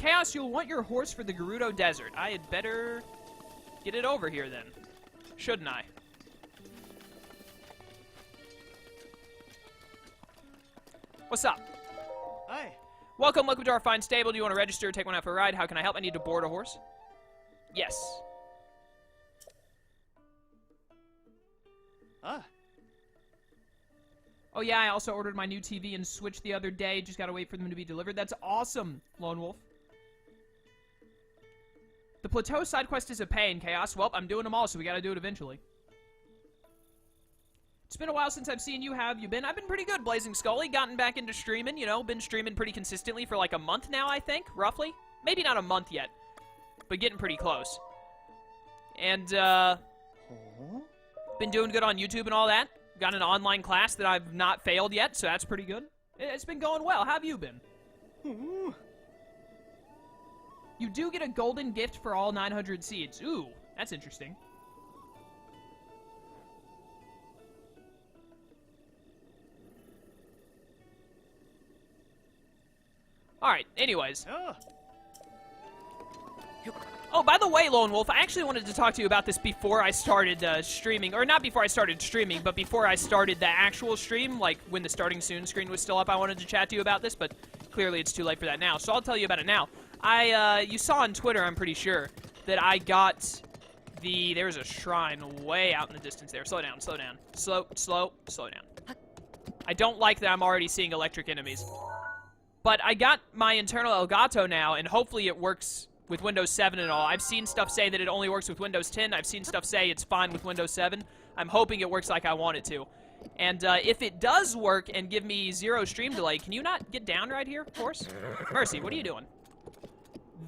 Chaos, you'll want your horse for the Gerudo Desert. I had better get it over here then. Shouldn't I? What's up? Hi. Welcome to our fine stable. Do you want to register or take one out for a ride? How can I help? I need to board a horse. Yes. Oh yeah, I also ordered my new TV and Switch the other day. Just gotta wait for them to be delivered. That's awesome, Lone Wolf. The Plateau side quest is a pain, Chaos. Well, I'm doing them all, so we gotta do it eventually. It's been a while since I've seen you. How have you been? I've been pretty good, Blazing Scully. Gotten back into streaming, you know. Been streaming pretty consistently for like a month now, I think, roughly. Maybe not a month yet, but getting pretty close. And, been doing good on YouTube and all that. Got an online class that I've not failed yet, so that's pretty good. It's been going well. How have you been? You do get a golden gift for all 900 seeds. Ooh, that's interesting. Alright, anyways. Oh, by the way, Lone Wolf, I actually wanted to talk to you about this before I started streaming. Or not before I started streaming, but before I started the actual stream. Like, when the starting soon screen was still up, I wanted to chat to you about this, but clearly it's too late for that now. So I'll tell you about it now. You saw on Twitter, I'm pretty sure, that I got there's a shrine way out in the distance there. Slow down, slow down. Slow down. I don't like that I'm already seeing electric enemies. But I got my internal Elgato now, and hopefully it works with Windows 7 and all. I've seen stuff say that it only works with Windows 10. I've seen stuff say it's fine with Windows 7. I'm hoping it works like I want it to. And if it does work and give me 0 stream delay, can you not get down right here, horse? Mercy, what are you doing?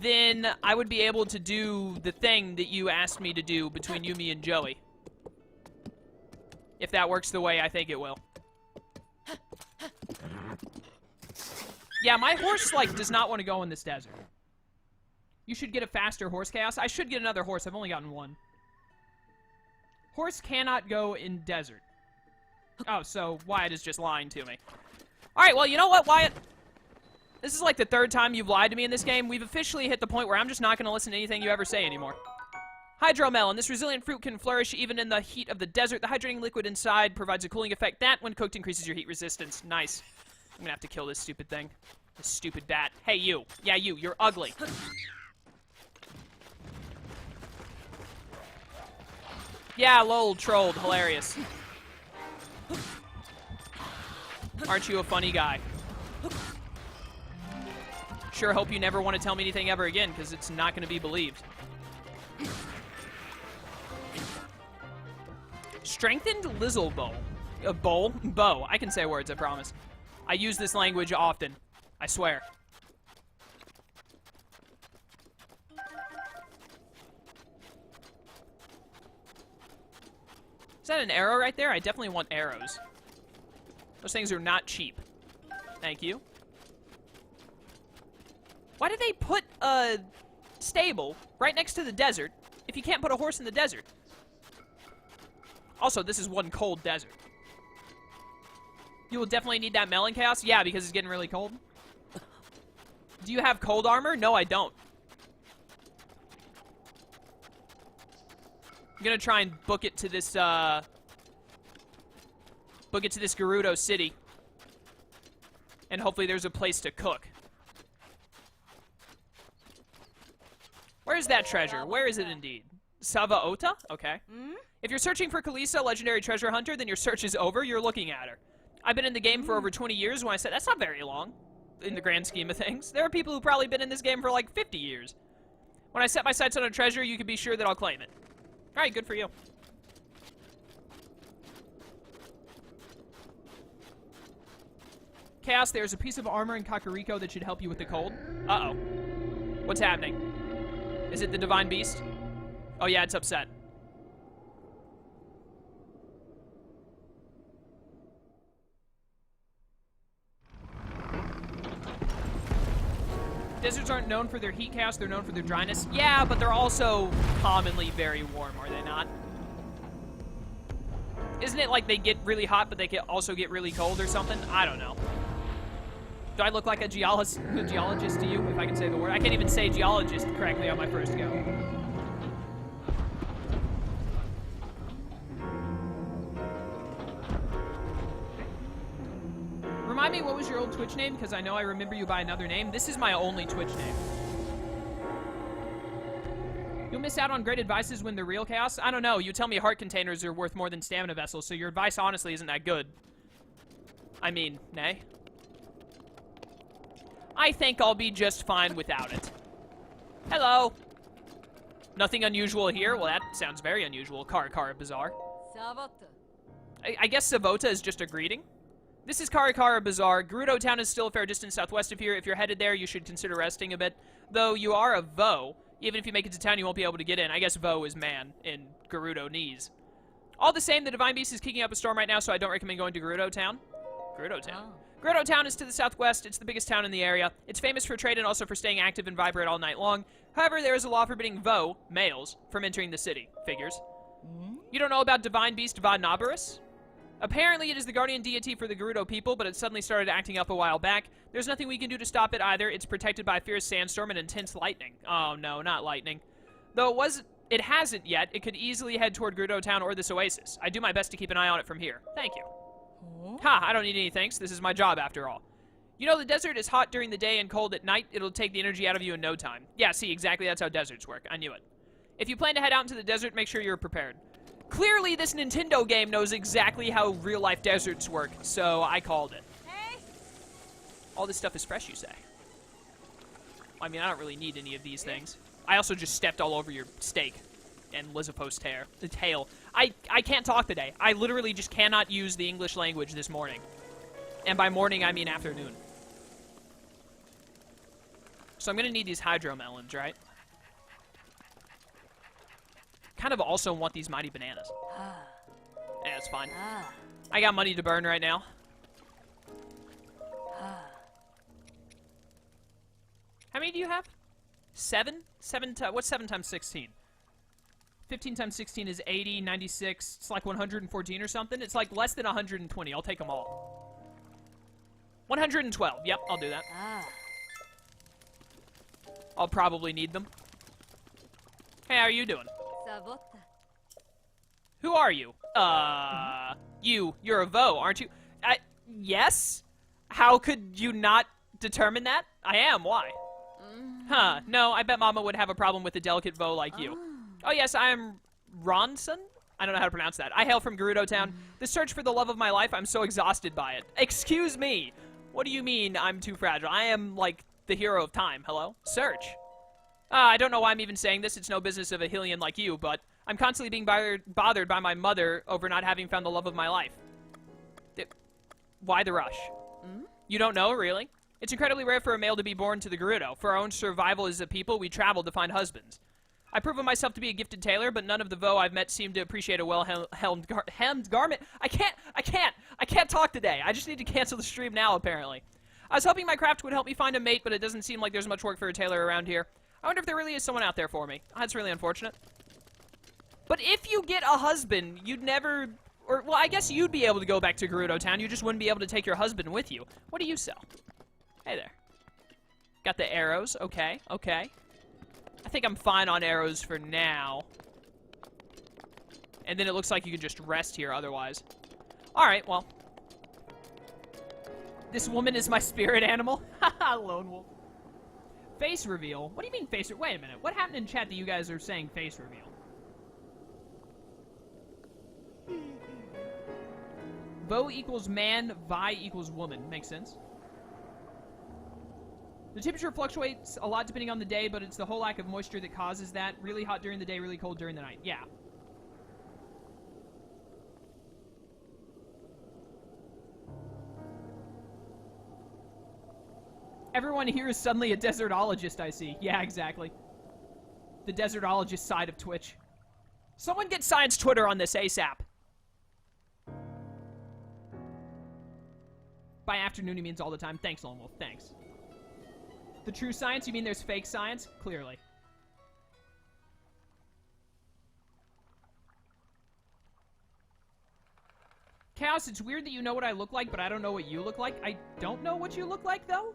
Then I would be able to do the thing that you asked me to do between you, me, and Joey. If that works the way I think it will. Yeah, my horse, like, does not want to go in this desert. You should get a faster horse, Chaos. I should get another horse. I've only gotten one. Horse cannot go in desert. Oh, so Wyatt is just lying to me. Alright, well, you know what, Wyatt? This is like the 3rd time you've lied to me in this game. We've officially hit the point where I'm just not going to listen to anything you ever say anymore. Hydromelon. This resilient fruit can flourish even in the heat of the desert. The hydrating liquid inside provides a cooling effect that, when cooked, increases your heat resistance. Nice. I'm gonna have to kill this stupid thing. This stupid bat. Hey, you. Yeah, you. You're ugly. Yeah, lol, trolled. Hilarious. Aren't you a funny guy? Sure hope you never want to tell me anything ever again, because it's not going to be believed. Strengthened Lizzle Bow. Bow. I can say words, I promise. I use this language often. I swear. Is that an arrow right there? I definitely want arrows. Those things are not cheap. Thank you. Why did they put a stable right next to the desert if you can't put a horse in the desert? Also, this is one cold desert. You will definitely need that melon, Chaos? Yeah, because it's getting really cold. Do you have cold armor? No, I don't. I'm gonna try and book it to this, Gerudo city. And hopefully there's a place to cook. Where's that treasure? Where is it indeed? Savaota? Okay. If you're searching for Kalisa, legendary treasure hunter, then your search is over. You're looking at her. I've been in the game for over 20 years. When I said that's not very long in the grand scheme of things. There are people who've probably been in this game for like 50 years. When I set my sights on a treasure, you can be sure that I'll claim it. Alright, good for you. Chaos, there's a piece of armor in Kakariko that should help you with the cold. Uh-oh. What's happening? Is it the Divine Beast? Oh yeah, it's upset. Deserts aren't known for their heat, Chaos, they're known for their dryness. Yeah, but they're also commonly very warm, are they not? Isn't it like they get really hot, but they can also get really cold or something? I don't know. Do I look like a geologist to you, if I can say the word? I can't even say geologist correctly on my first go. Remind me, what was your old Twitch name? Because I know I remember you by another name. This is my only Twitch name. You'll miss out on great advices when they're real chaos. I don't know. You tell me heart containers are worth more than stamina vessels, so your advice honestly isn't that good. I mean, nay. I think I'll be just fine without it. Hello. Nothing unusual here? Well, that sounds very unusual. Karakara Bazaar. I guess Savota is just a greeting. This is Karakara Bazaar. Gerudo Town is still a fair distance southwest of here. If you're headed there, you should consider resting a bit. Though you are a Vo. Even if you make it to town, you won't be able to get in. I guess Vo is man in Gerudo-nese. All the same, the Divine Beast is kicking up a storm right now, so I don't recommend going to Gerudo Town. Gerudo Town. Gerudo Town is to the southwest. It's the biggest town in the area. It's famous for trade and also for staying active and vibrant all night long. However, there is a law forbidding Vo, males, from entering the city. Figures. You don't know about Divine Beast Va Nabarus? Apparently, it is the guardian deity for the Gerudo people, but it suddenly started acting up a while back. There's nothing we can do to stop it either. It's protected by a fierce sandstorm and intense lightning. Oh no, not lightning. Though it hasn't yet, it could easily head toward Gerudo Town or this oasis. I do my best to keep an eye on it from here. Thank you. Ha, I don't need any thanks. This is my job after all. You know, the desert is hot during the day and cold at night. It'll take the energy out of you in no time. Yeah, see, exactly that's how deserts work. I knew it. If you plan to head out into the desert, make sure you're prepared. Clearly, this Nintendo game knows exactly how real-life deserts work, so I called it. Hey. All this stuff is fresh, you say? I mean, I don't really need any of these things. I also just stepped all over your steak and Lizapost's hair. The tail. I can't talk today. I literally just cannot use the English language this morning. And by morning, I mean afternoon. So I'm going to need these hydro melons, right? Kind of also want these mighty bananas. Yeah, it's fine. I got money to burn right now. How many do you have? 7? What's 7 times 16? 15 times 16 is 80, 96. It's like 114 or something. It's like less than 120. I'll take them all. 112. Yep, I'll do that. I'll probably need them. Hey, how are you doing? Who are you? You're a Vo, aren't you? Yes? How could you not determine that? I am, why? Huh, no, I bet Mama would have a problem with a delicate Vo like you. Oh yes, I am Ronson? I don't know how to pronounce that. I hail from Gerudo Town. The search for the love of my life, I'm so exhausted by it. Excuse me! What do you mean I'm too fragile? I am, like, the hero of time. Hello? Search. I don't know why I'm even saying this. It's no business of a Hylian like you, but I'm constantly being bothered by my mother over not having found the love of my life. Why the rush? You don't know, really? It's incredibly rare for a male to be born to the Gerudo. For our own survival as a people, we travel to find husbands. I prove myself to be a gifted tailor, but none of the Vo I've met seem to appreciate a well-hemmed garment. I can't talk today. I just need to cancel the stream now, apparently. I was hoping my craft would help me find a mate, but it doesn't seem like there's much work for a tailor around here. I wonder if there really is someone out there for me. That's really unfortunate. But if you get a husband, you'd never... Or, well, I guess you'd be able to go back to Gerudo Town. You just wouldn't be able to take your husband with you. What do you sell? Hey there. Got the arrows. Okay, okay. I think I'm fine on arrows for now. And then it looks like you can just rest here otherwise. Alright, well. This woman is my spirit animal. Haha, lone wolf. Face reveal? What do you mean face reveal? Wait a minute. What happened in chat that you guys are saying face reveal? Vo equals man, Vi equals woman. Makes sense. The temperature fluctuates a lot depending on the day, but it's the whole lack of moisture that causes that. Really hot during the day, really cold during the night. Yeah. Everyone here is suddenly a desertologist, I see. Yeah, exactly. The desertologist side of Twitch. Someone get Science Twitter on this ASAP. By afternoon, he means all the time. Thanks, Lone Wolf. Thanks. The true science? You mean there's fake science? Clearly. Cows Chaos, it's weird that you know what I look like, but I don't know what you look like. I don't know what you look like, though.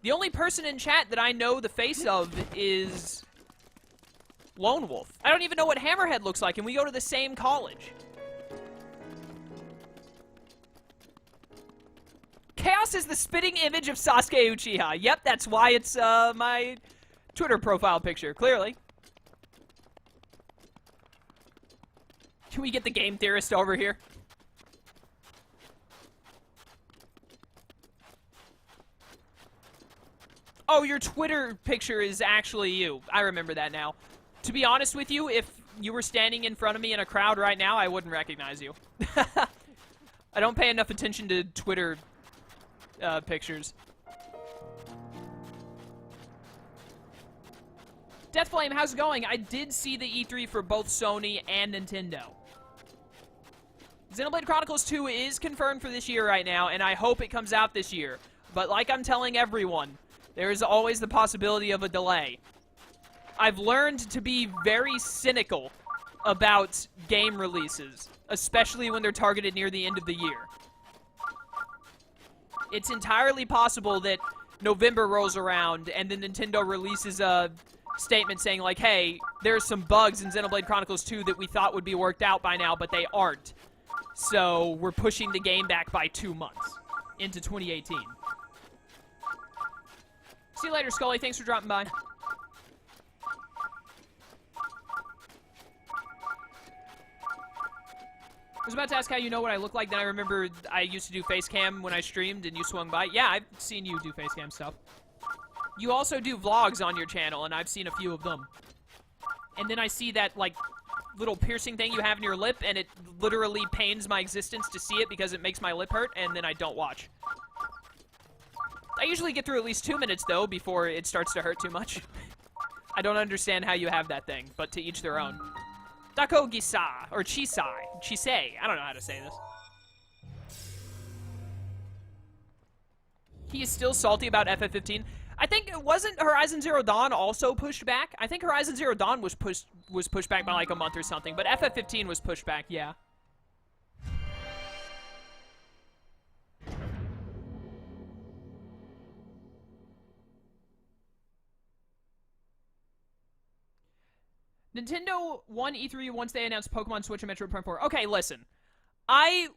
The only person in chat that I know the face of is Lone Wolf. I don't even know what Hammerhead looks like, and we go to the same college. Chaos is the spitting image of Sasuke Uchiha. Yep, that's why it's my Twitter profile picture, clearly. Can we get the game theorist over here? Oh, your Twitter picture is actually you. I remember that now. To be honest with you, if you were standing in front of me in a crowd right now, I wouldn't recognize you. I don't pay enough attention to Twitter pictures. Deathflame, how's it going? I did see the E3 for both Sony and Nintendo. Xenoblade Chronicles 2 is confirmed for this year right now, and I hope it comes out this year. But like I'm telling everyone, there is always the possibility of a delay. I've learned to be very cynical about game releases, especially when they're targeted near the end of the year. It's entirely possible that November rolls around and then Nintendo releases a statement saying like, hey, there's some bugs in Xenoblade Chronicles 2 that we thought would be worked out by now, but they aren't. So we're pushing the game back by 2 months into 2018. See you later, Scully. Thanks for dropping by. I was about to ask how you know what I look like, then I remember I used to do face cam when I streamed and you swung by. Yeah, I've seen you do face cam stuff. You also do vlogs on your channel, and I've seen a few of them. And then I see that, like, little piercing thing you have in your lip, and it literally pains my existence to see it because it makes my lip hurt, and then I don't watch. I usually get through at least 2 minutes, though, before it starts to hurt too much. I don't understand how you have that thing, but to each their own. Dako Gisa, or Chisei, I don't know how to say this. He is still salty about FF15. I think it wasn't Horizon Zero Dawn also pushed back. I think Horizon Zero Dawn was pushed back by like a month or something, but FF15 was pushed back, yeah. Nintendo won E3 once they announced Pokemon Switch and Metroid Prime 4. Okay, listen. I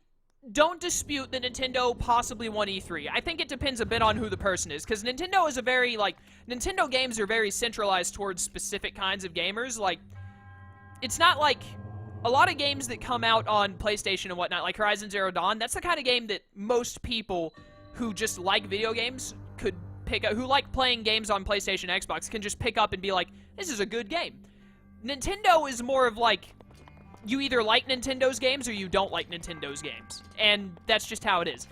don't dispute that Nintendo possibly won E3. I think it depends a bit on who the person is, because Nintendo is a very, like, Nintendo games are very centralized towards specific kinds of gamers. Like, it's not like a lot of games that come out on PlayStation and whatnot, like Horizon Zero Dawn, that's the kind of game that most people who just like video games could pick up, who like playing games on PlayStation, Xbox, can just pick up and be like, this is a good game. Nintendo is more of like, you either like Nintendo's games or you don't like Nintendo's games. And that's just how it is.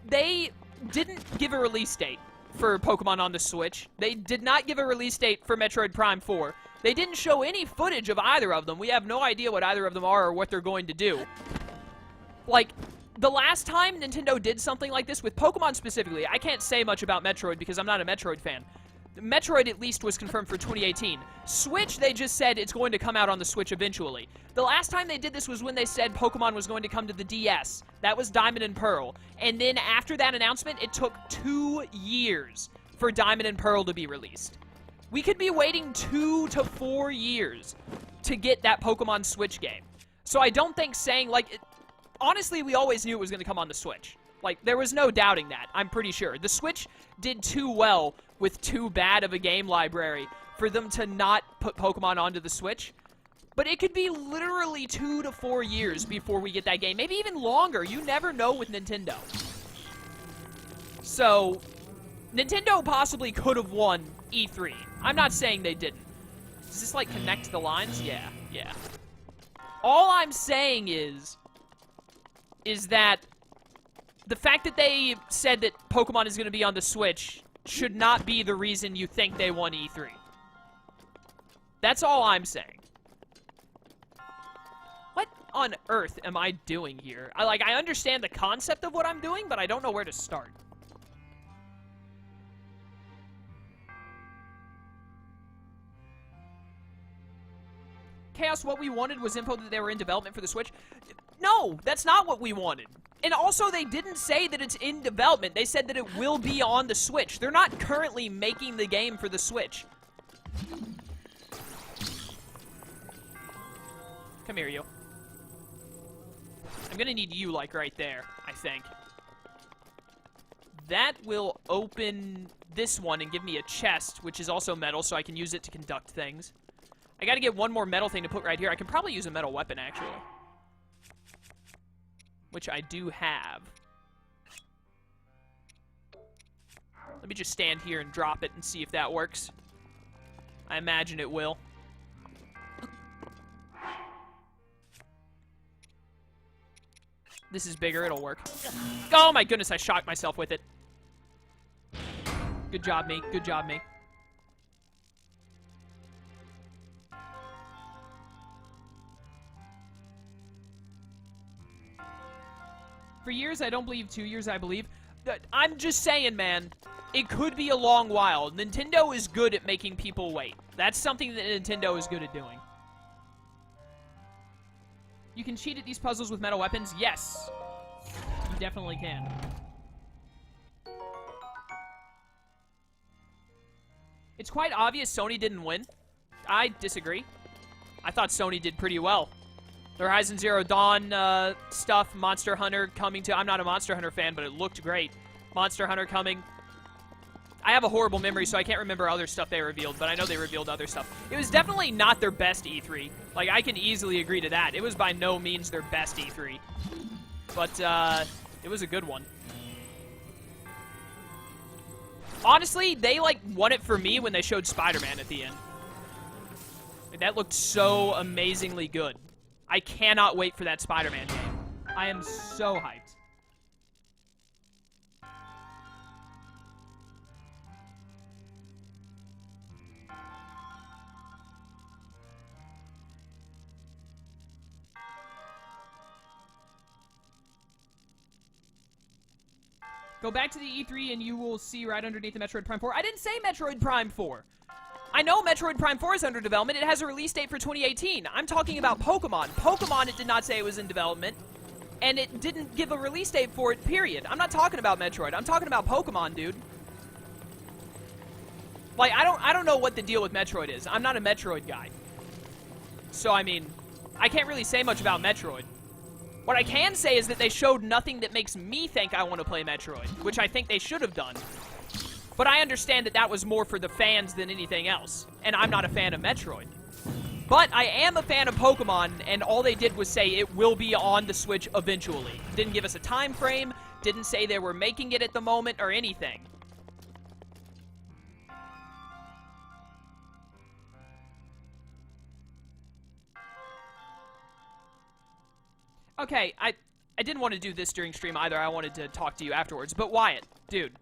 They didn't give a release date for Pokemon on the Switch. They did not give a release date for Metroid Prime 4. They didn't show any footage of either of them. We have no idea what either of them are or what they're going to do. Like, the last time Nintendo did something like this, with Pokemon specifically, I can't say much about Metroid because I'm not a Metroid fan. Metroid, at least, was confirmed for 2018. Switch, they just said it's going to come out on the Switch eventually. The last time they did this was when they said Pokemon was going to come to the DS. That was Diamond and Pearl. And then after that announcement, it took 2 years for Diamond and Pearl to be released. We could be waiting 2 to 4 years to get that Pokemon Switch game. So I don't think saying, like, honestly, we always knew it was going to come on the Switch. Like, there was no doubting that, I'm pretty sure. The Switch did too well with too bad of a game library for them to not put Pokemon onto the Switch. But it could be literally 2 to 4 years before we get that game. Maybe even longer. You never know with Nintendo. So, Nintendo possibly could have won E3. I'm not saying they didn't. Does this, like, connect the lines? Yeah, yeah. All I'm saying is that the fact that they said that Pokemon is going to be on the Switch should not be the reason you think they won E3. That's all I'm saying. What on earth am I doing here? I understand the concept of what I'm doing, but I don't know where to start. Chaos, what we wanted was info that they were in development for the Switch. No, that's not what we wanted. And also, they didn't say that it's in development. They said that it will be on the Switch. They're not currently making the game for the Switch. Come here, you. I'm gonna need you, like, right there, I think. That will open this one and give me a chest, which is also metal, so I can use it to conduct things. I gotta get one more metal thing to put right here. I can probably use a metal weapon, actually. Which I do have. Let me just stand here and drop it and see if that works. I imagine it will. This is bigger, it'll work. Oh my goodness, I shocked myself with it. Good job, me. Good job, me. For years, I don't believe. 2 years, I believe. I'm just saying, man. It could be a long while. Nintendo is good at making people wait. That's something that Nintendo is good at doing. You can cheat at these puzzles with metal weapons? Yes. You definitely can. It's quite obvious Sony didn't win. I disagree. I thought Sony did pretty well. The Horizon Zero Dawn stuff, Monster Hunter coming to... I'm not a Monster Hunter fan, but it looked great. Monster Hunter coming. I have a horrible memory, so I can't remember other stuff they revealed, but I know they revealed other stuff. It was definitely not their best E3. Like, I can easily agree to that. It was by no means their best E3. But, it was a good one. Honestly, they, like, won it for me when they showed Spider-Man at the end. Like, that looked so amazingly good. I cannot wait for that Spider-Man game. I am so hyped. Go back to the E3 and you will see right underneath the Metroid Prime 4. I didn't say Metroid Prime 4. I know Metroid Prime 4 is under development. It has a release date for 2018. I'm talking about Pokemon. Pokemon, it did not say it was in development. And it didn't give a release date for it, period. I'm not talking about Metroid. I'm talking about Pokemon, dude. Like, I don't know what the deal with Metroid is. I'm not a Metroid guy. So, I mean, I can't really say much about Metroid. What I can say is that they showed nothing that makes me think I want to play Metroid, which I think they should have done. But I understand that that was more for the fans than anything else, and I'm not a fan of Metroid. But I am a fan of Pokemon, and all they did was say it will be on the Switch eventually. Didn't give us a time frame, didn't say they were making it at the moment, or anything. Okay, I didn't want to do this during stream either. I wanted to talk to you afterwards. But Wyatt, dude,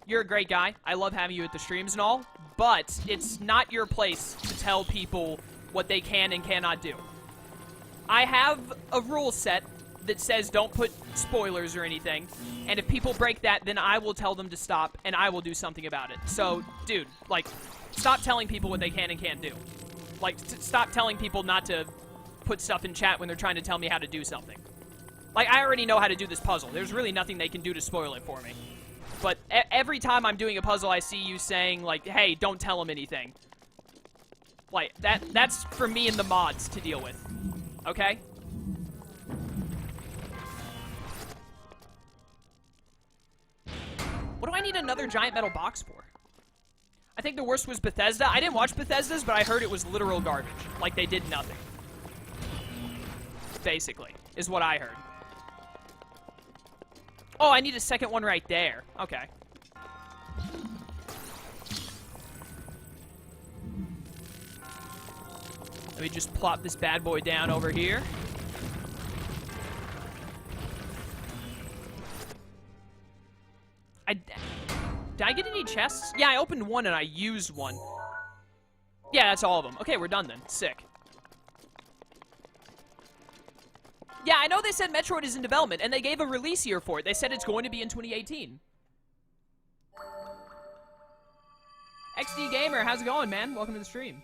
you're a great guy. I love having you at the streams and all. But it's not your place to tell people what they can and cannot do. I have a rule set that says don't put spoilers or anything. And if people break that, then I will tell them to stop, and I will do something about it. So, dude, like, stop telling people what they can and can't do. Like, stop telling people not to put stuff in chat when they're trying to tell me how to do something. Like, I already know how to do this puzzle. There's really nothing they can do to spoil it for me. But every time I'm doing a puzzle, I see you saying, like, hey, don't tell them anything. Like, that's for me and the mods to deal with. Okay? What do I need another giant metal box for? I think the worst was Bethesda. I didn't watch Bethesda's, but I heard it was literal garbage. Like, they did nothing. Basically, is what I heard. Oh, I need a second one right there. Okay. Let me just plop this bad boy down over here. Did I get any chests? Yeah, I opened one and I used one. Yeah, that's all of them. Okay, we're done then. Sick. Yeah, I know they said Metroid is in development, and they gave a release year for it. They said it's going to be in 2018. XD Gamer, how's it going, man? Welcome to the stream.